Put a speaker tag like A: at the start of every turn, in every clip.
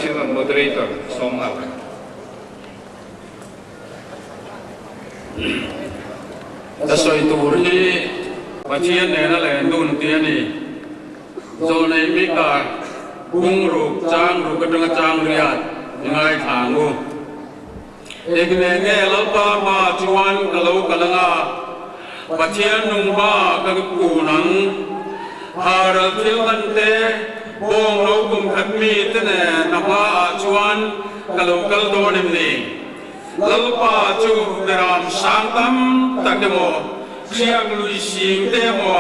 A: Sila Moderator Somap. Tasoi turi pacian nena lendun tiani. Zona imika bungruk cang ruk kedeng cang riat ngai thangu. Eknenge lalpa ma cuan kalau kalanga pacian nungba kagunang haral tilante bong lokum kami tene nama cuan kalau kaldonim ni. Lalpa cu beram sangtam takdemo siang luising demo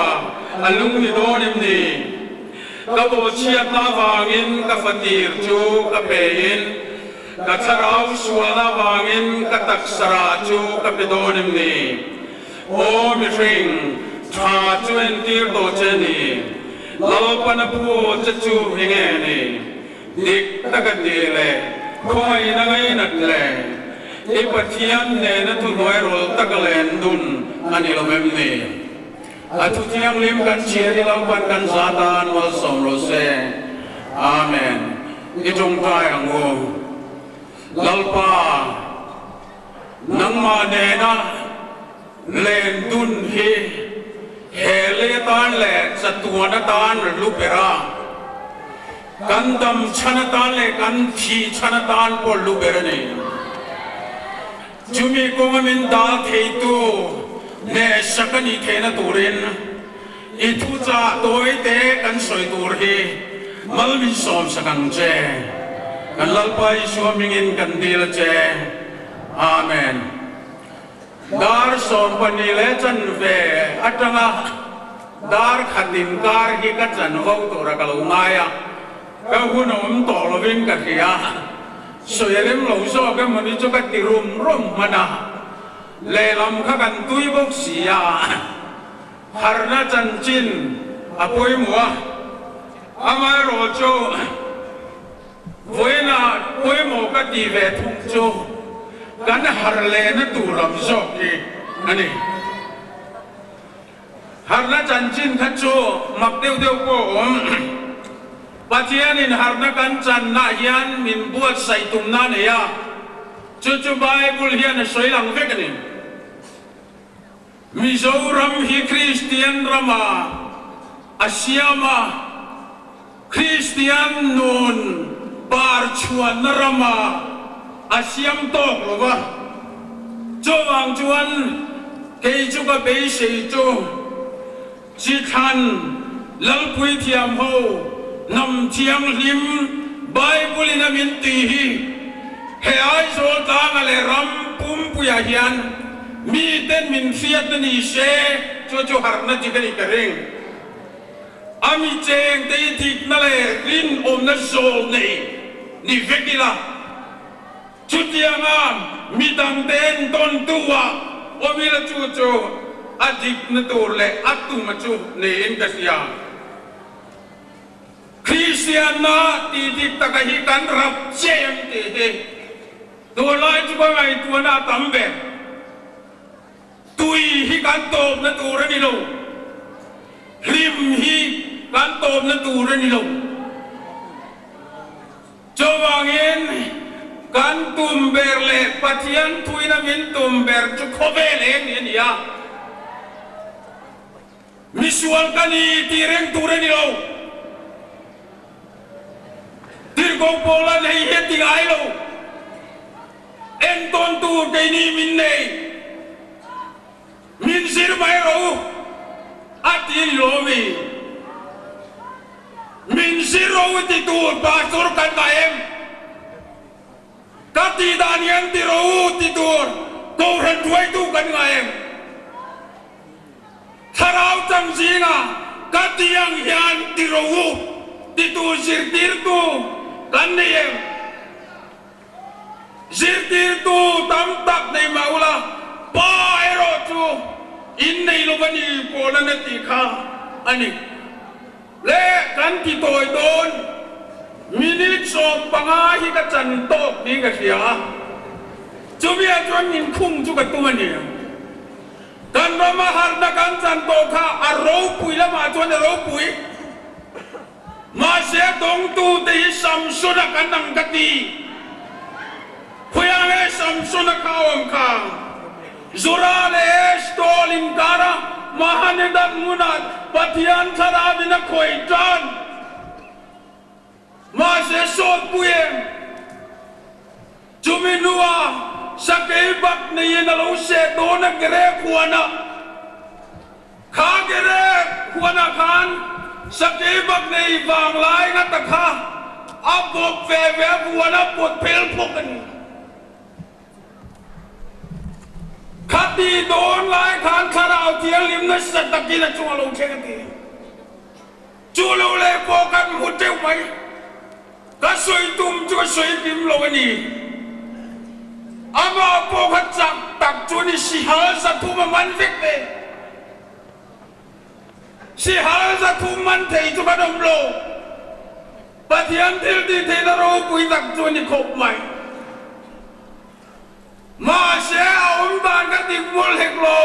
A: alung ni donim ni. Kabo siap nawangin kafatir cu kapein kacarau suala wangin kataksara cu kapedonim ni. O mishing cha cu entir do ceni lalpa na pu cu hingeni dik takadile koi nangai natle ipatian ne na tu noirol takalendun anilo memni. Atu tiang lim kan ciri lampan kan satan wal somrose. Amen. Itong tayango lalpa nang manena lendun hi hele tan le satuana tan lupera kandam chanatan le kan thi chanatan por luperane jumi komamin dal theitu ne sakani thena turin itu cha toi te kan soi tur hi malmin som sakang che kan lalpai suamingin kan dil che. Amen. Dar som panile chan ve atanga dar khatin kar hi ka chan ho tora kalungaya ka hunom to lovin ka khia soyelem lo so ka mani chu ka tirum rom mana lelam kha kan tui bok sia harna chan chin apoi muwa amai ro cho voina poi mo ka ti ve thuk cho kan harle na turam so ki ani harna chan chin kha cho mak deu deu ko patian in harna kan chan na hian min buat sai tum na ne ya chu bible hian soi lang ve kani mizoram hi christian rama asiama christian nun par chuan rama asiam tok lowa chowang chuan kei chu ka be sei chu chi than lalpui thiam ho nam thiang lim bible in amin ti hi he ai so tang ale ram pum puya hian mi ten min fiat ni she chu harna ji kani kareng ami cheng te thik na le rin om na sol nei ni vekila chutiangam midang den ton tua omila chu adik na turle atu machu ne in kasia Christian na titik takahi kan rap chem te he do lai chu ba ngai tu na tambe tui hi kan top na tur ni lo lim hi kan top na tur ni lo chowangin kan tumber le patian tuina min tumber chu khobele ni ya misual kani tireng tureni lo tirgo pola nei heti ai lo enton tu ke ni min nei min sir mai ro ati lo mi min sir ro ti tu pastor kan kaem kati danian ti ro ti tur ko ran tuai tu kan ngaem tharau chang singa kati yang hian ti ro ti tu sir tir tu kan niem sir tir tu tam tak nei maula pa ero tu in nei lo bani ko na ti kha ani le kan ti toy don minit so pangahi ka chan tok ni ka sia chubia chuan min khung chu ka tu ani kan ma har na kan chan tok kha a ro pui la ma chuan ro pui Masih dong tu di Samsung akan nangkati. Kuyang Samsung kawam kang. Zurale stolin kara mahanedan munat patian cara bina koitan. Masih sot puyem. Juminua sakibak ni naluse dona gere kuana. Kagere kuana kan. Sakibak ni vang lai ngatakha abok veve buana pot pel pokan khati don lai khan kharau tiang lim na satakina chungalo chengati chulo le pokan huteu mai ka soi tum chu soi kim lo ni ama pokat chak tak chuni si hal sa thuma man vekte si hal sa thuman thei chu kadom lo patian til ti thei da ro pui tak chu ni khop mai ma se aum ban ka ti mol hek lo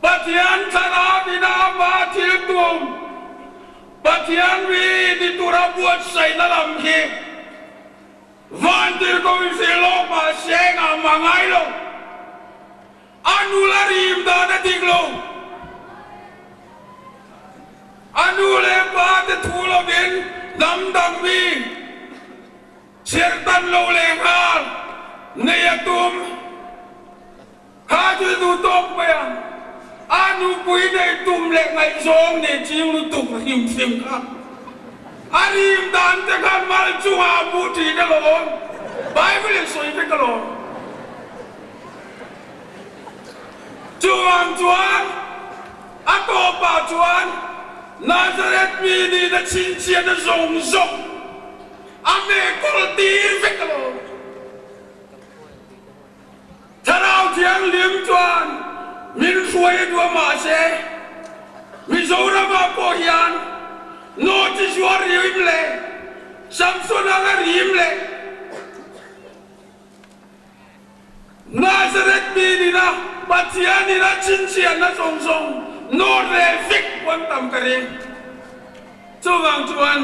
A: patian thara bina ma thil tum patian wi di tura buat sai na lam hi van til ko si lo ma se nga mangai lo anularim da na tik lo anu lepa de thulo bin dam dam bi sertan lo lengal neyatum khaju du tok pa anu pui de tum le ngai zong ne chim lu tuk him sim ka arim dan te kan mal chuwa buti de lo bible soi pe ka lo chuang chuan ato pa chuan Nazareth mi di na cincia na zong zong ame koltir vekalo tarau tiang lim tuan min suai dua mase mi zora ma po hian no ti suar rimle Samson ala rimle Nazareth mi di na patiani na cincia na zong zong no re fik wan tam kare chuwang chuan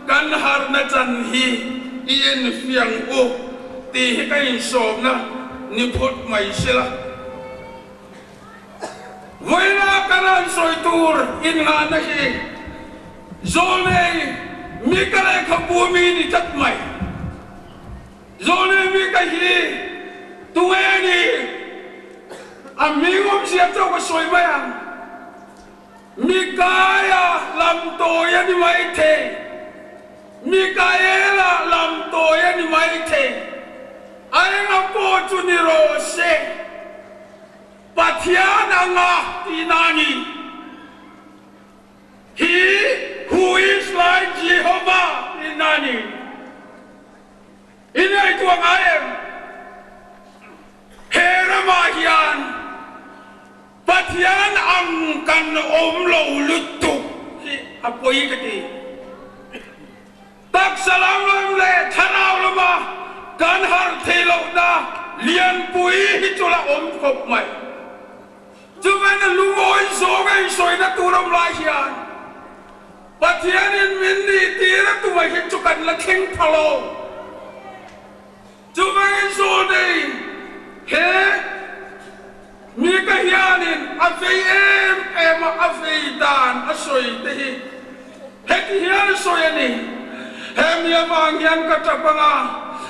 A: kan har na chan hi ien fiang o ti hi kai som na ni phot mai sila voila kanan soi tur in nga na hi zone mi kale khabu mi ni chat mai zone mi ka hi tueni amigom sia chau ko soi mai ang Mikaya lam toya ni maite Mikaela lam toya ni maite Arenga potu ni rose Patiana nga tinani He who is like Jehovah tinani Ina itu ang ayam Hera mahian Patian ang kan lo lutuk apoi kati tak salam le thanau lama kan har thelo da lian pui hitula khop mai chuman lungoi sogai soina turam lai hian Patian in minni tira tu mai hichukan la kheng phalo chuman so dei he Mika hianin afei em afei dan asoi tehi heti hian asoi ani hem ya mang hian katapanga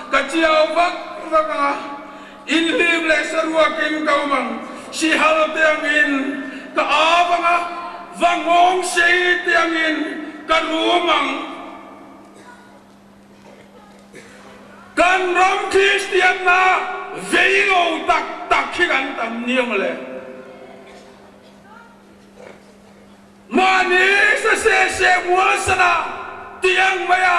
A: kachiao bak baka in lim le sarua kim kaumang si hal teangin ka abanga vangong sei teangin karumang kan ram Christian na veilo tak khigan tam niam le mani se muasana tiang maya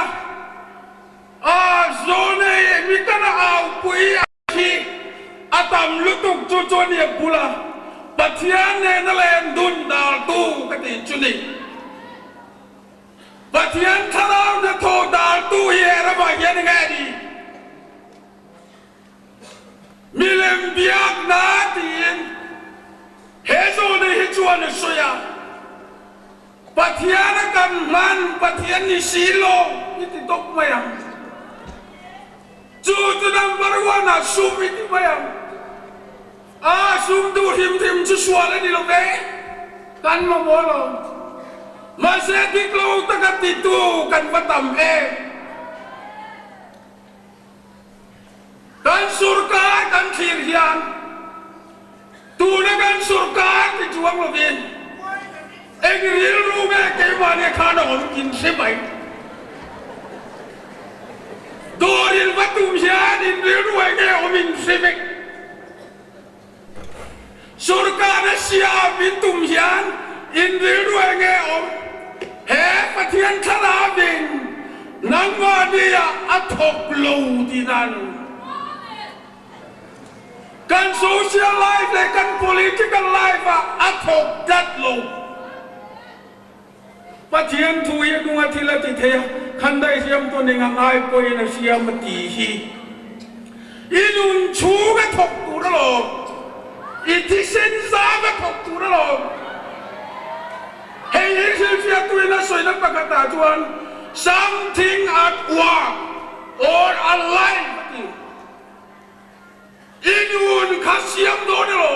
A: a zone mi kana au pui aki atam lutuk chu ni pula patian ne na len dun dal tu kati chuni patian tharau na tho dal tu yera ba yen ngadi milem biak na tin hezo ne hichuan soya Pathian kan man pathian ni silo iti tok mayang. Jutu nang barwana sum iti mayang. Sum tu him susuala ni lobe kan mamolo. Masedik lo takat itu kan batam kan surga kan kirhian. Tunagan surga di juang lobin. Engril rume kemane kana omkin sebai. Doril batum sian inril rume ke omin sebek. Surga na siya bintum sian inril rume ke om. He patian karabin nangma dia atok low dinan. Kan social life le kan political life atok dat low. Patian tuya nunga tila tithaya khandai siam to ninga ngai poi na siam ti hi. Inun chuga thok turalo. Iti senza ga thok turalo. Hey, Silvia, tu ina soy na pagkatatuan, something at work or alive. Inun kasiyam donelo.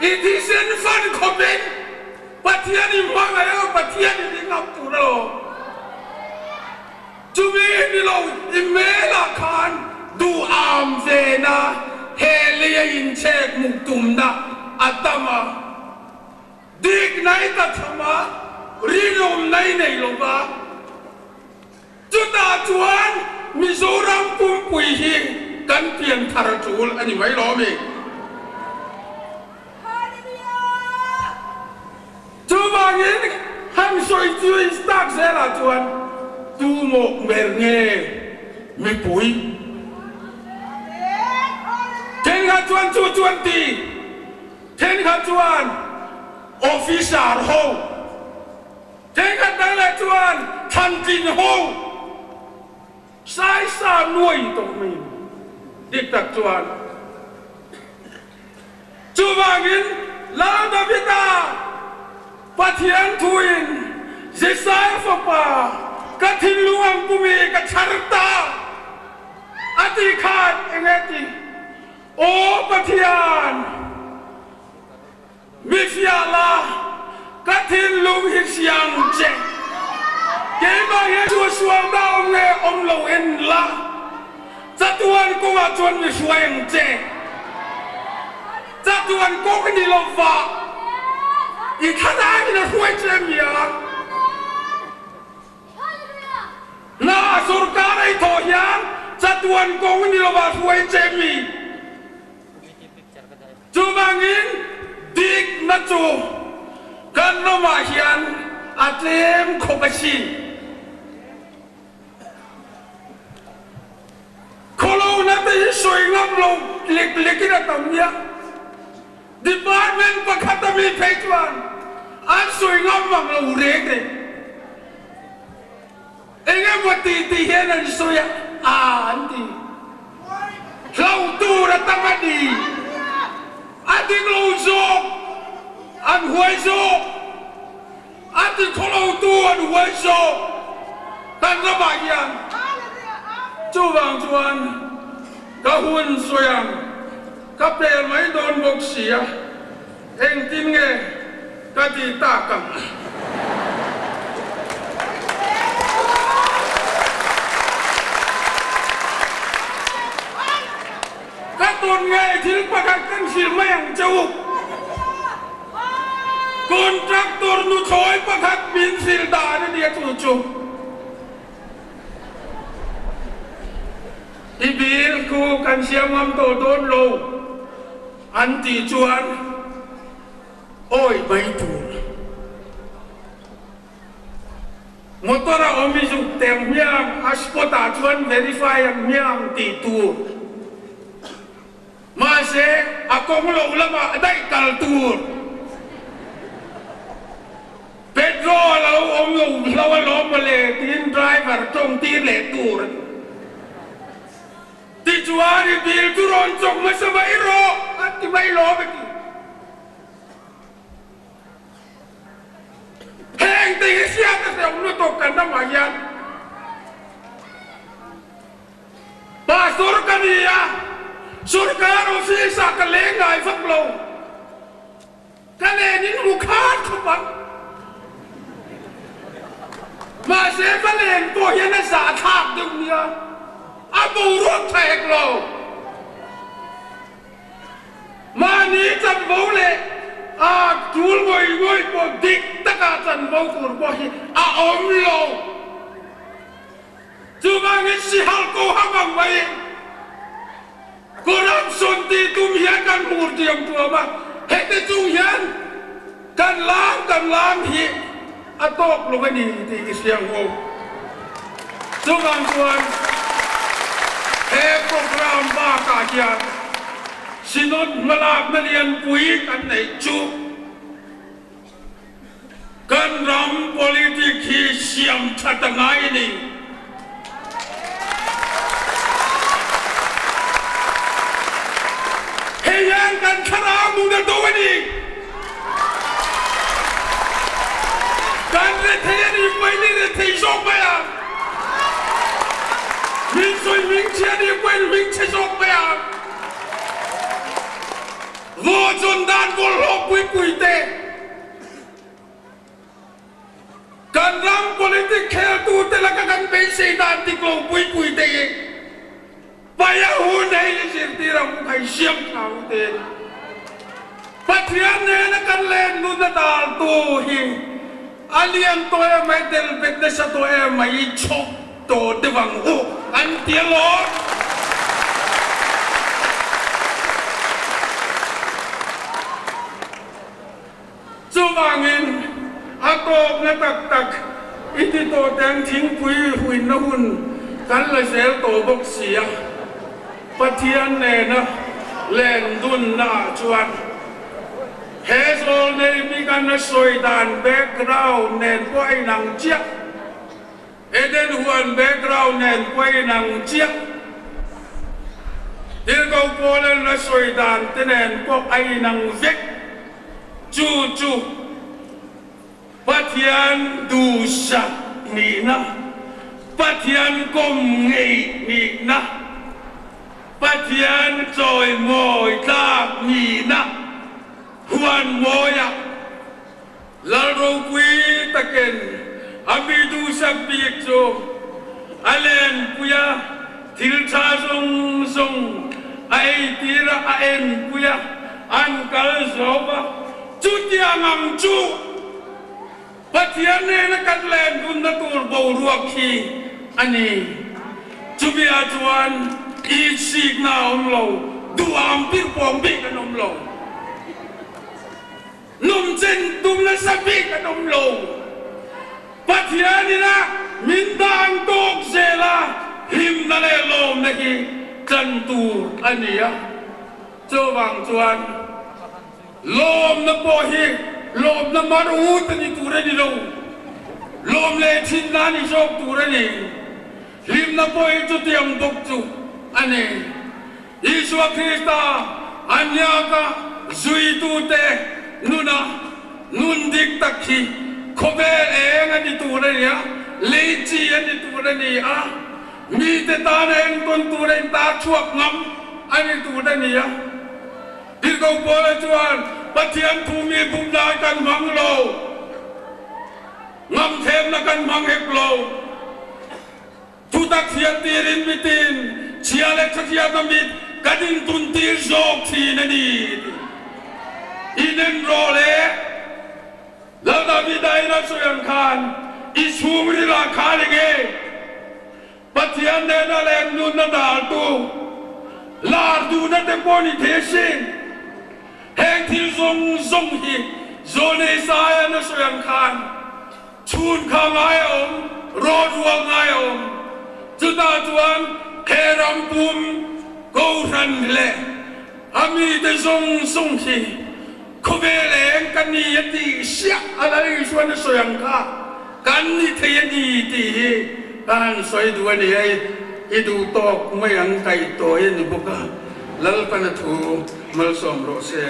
A: It is in fun comment. Patian imang ayo patian ingap turelo. Cumi nilo imela kan du am zena helia incek muktumna atama. Dik nai tatama rinum nai nei loba. Juta tuan Mizoram pumpui hi kan pian taratul ani mai lomi. Cubangin ham soi cui stak zela tuan tu mo merne mi pui. Tenga tuan tuan ti. Tenga tuan officer ho. Tenga dala tuan tantin ho. Sai sa nuôi tộc mình dik tak tuan. Cubangin la Davida Patian tuin Zesai fapa katin luang bumi kacharta atikat engeti o patian mifiala katin lung hisyang je kema yesu suanga omne omlo en la zatuan ko atuan miswang je zatuan ko ni lova ikana ina huai jemia na surga itu yang satuan kau ni lepas huai jemi cumangin dik nacu kan nomahian atem kopasin kalau nanti soi ngamlo lek tamnya Department Pakatami Pejuan Ansoi ngamang la urege Enge wati tihena soya anti Klautura tamadi Ati klauzo An huezo Ati klautu an huezo Tanda bagian Cubang cuan Kahun soyang Kapel mai don boksia eng tinge kati takam katon ngai til pakakkan silma yang jauh kontraktor nu thoi pakak bin silda ni dia tuju ibil ku kan siamam to don lo anti cuan oi baitu motora omi juk tem miang aspota cuan verify yang miang titur mase akong lo ulama dai kaltur petrol lo om lo male tin driver tong tin le tur Dijuari bil turun cok masabay ro at ibay lo beti. te sia te unu to kanda mayan pastor kania surkar ofisa kalengai faklo kalenin mukhat khapan ma se kalen to yana sa thak dunia abu ruak thek lo mani cham bole a tul goi po dik taka chan bo tur bo hi a om lo chu mang si hal ko hamang mai koram son ti tum hian kan mur tiam tu ma he te chung hian kan lam hi a tok lo ni ti siang ho chu mang tuan he program ba ka kia sinod malak malian pui kan nei chu kan ram politik hi siam thatangai ni he yang kan khara mu na do ni kan le the ni mai ni le thei sok ba ya min soi min chia ni quen min che sok ba ya vô chôn đan vô lốp quỷ tê cần làm politik khéo tu tê là các anh bê sĩ đan tì cổ quỷ tê bây giờ hôn này là diễn tì ra một thầy siêm thảo tê bắt thiên này là cần lên nụ na đal tu hi alien to em mai del bet na sa to em mai chok to de vang ho anh tiếng lo Sumangin atop na tak iti to tang thing pui huin na hun kan la sel to bok sia pathian ne na len dun na chuan he sol ne mi kan na soi dan background nen ko ai nang chia eden huan background nen ko ai nang chia dir ko polen na soi dan tenen ko ai nang vek chu pathian du sa ni na pathian kom ngei ni na pathian choi ngồi ta ni na huan moya la ro quy ta ken ami du sa biek cho alen puya thil cha song ai tira a en puya an kal zoba chu tia ngam chu pathian ne na kan len dun na tur bo ruak khi ani chu bia chuan i sik na om lo du am pir pom bi kan om lo num chen tum na sa bi kan om lo pathian ni na min dang tok zela him na le lom na hi kan tur ania chu wang chuan lom na po hi lom na maru tani ture ni lo lom le thin na ni sok ture ni lim na po hi chu tiang bok chu ane Yesu Krista anya ka zui tu te nuna nun dik takhi khobe eng ani ture ni a le chi ani ture ni a mi te ta nen kon ture ta chuak ngam ani ture ni a đi câu bơi chuan pathian thu mi bum dai kan mang lo ngam thêm na kan mang hek lo thu tak thian tirin mitin chia le thia na mit kadin tun tir jok thi na ni inen ro le la da bi dai na soyan khan i sumri la khale ge pathian ne na len nun na dal tu lar du na te poni thesin heng thil zong hi zone saya na soyan khan chun kha ngai om ro rual ngai om chuta chuan kheram pum ko ran le ami te zong hi khobe leng kan ni yati sia alai suan soyan kha kan ni the ni ti hi kan soi du ni ai idu tok mai ang kai to ni boka lal pan thu mal som ro se